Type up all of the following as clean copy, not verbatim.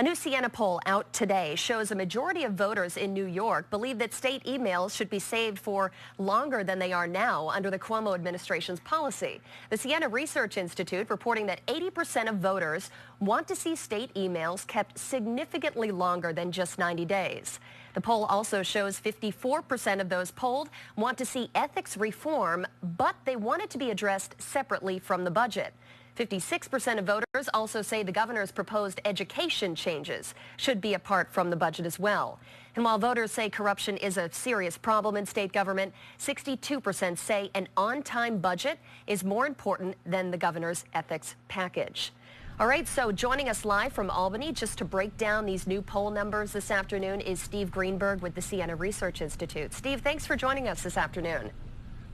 A new Siena poll out today shows a majority of voters in New York believe that state emails should be saved for longer than they are now under the Cuomo administration's policy. The Siena Research Institute reporting that 80% of voters want to see state emails kept significantly longer than just 90 days. The poll also shows 54% of those polled want to see ethics reform, but they want it to be addressed separately from the budget. 56% of voters also say the governor's proposed education changes should be apart from the budget as well. And while voters say corruption is a serious problem in state government, 62% say an on-time budget is more important than the governor's ethics package. All right, so joining us live from Albany just to break down these new poll numbers this afternoon is Steve Greenberg with the Siena Research Institute. Steve, thanks for joining us this afternoon.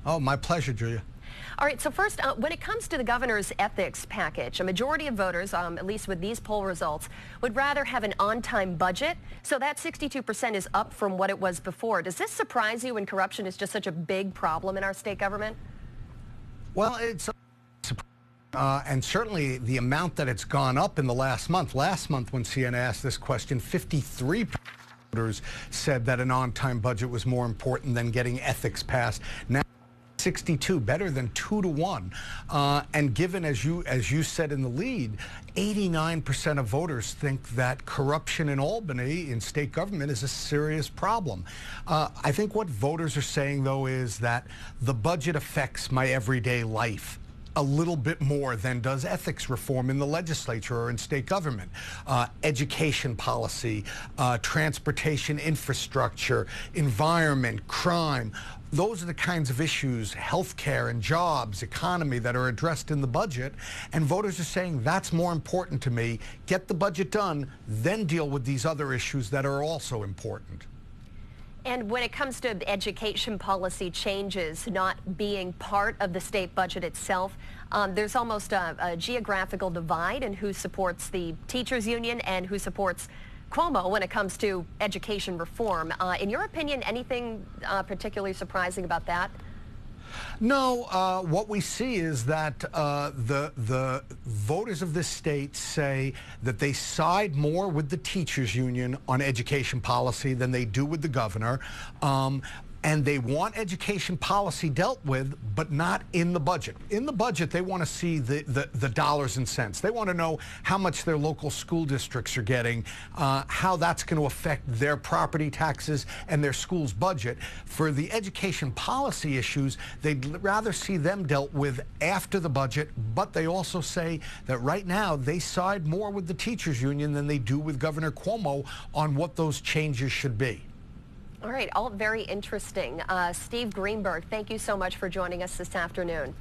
Oh, my pleasure, Julia. All right, so first, when it comes to the governor's ethics package, a majority of voters, at least with these poll results, would rather have an on-time budget. So that 62% is up from what it was before. Does this surprise you when corruption is just such a big problem in our state government? Well, it's and certainly the amount that it's gone up in the last month. Last month when Siena asked this question, 53 voters said that an on-time budget was more important than getting ethics passed. Now 62, better than 2 to 1. And given, as you said in the lead, 89% of voters think that corruption in Albany, in state government, is a serious problem. I think what voters are saying, though, is that the budget affects my everyday life a little bit more than does ethics reform in the legislature or in state government. Education policy, transportation infrastructure, environment, crime. Those are the kinds of issues, healthcare and jobs, economy, that are addressed in the budget. And voters are saying that's more important to me. Get the budget done, then deal with these other issues that are also important. And when it comes to education policy changes not being part of the state budget itself, there's almost a geographical divide in who supports the teachers union and who supports Cuomo when it comes to education reform. In your opinion, anything particularly surprising about that? No, what we see is that the voters of this state say that they side more with the teachers union on education policy than they do with the governor. And they want education policy dealt with, but not in the budget. In the budget, they want to see the dollars and cents. They want to know how much their local school districts are getting, how that's going to affect their property taxes and their school's budget. For the education policy issues, they'd rather see them dealt with after the budget, but they also say that right now they side more with the teachers union than they do with Governor Cuomo on what those changes should be. All right, all very interesting. Steve Greenberg, thank you so much for joining us this afternoon.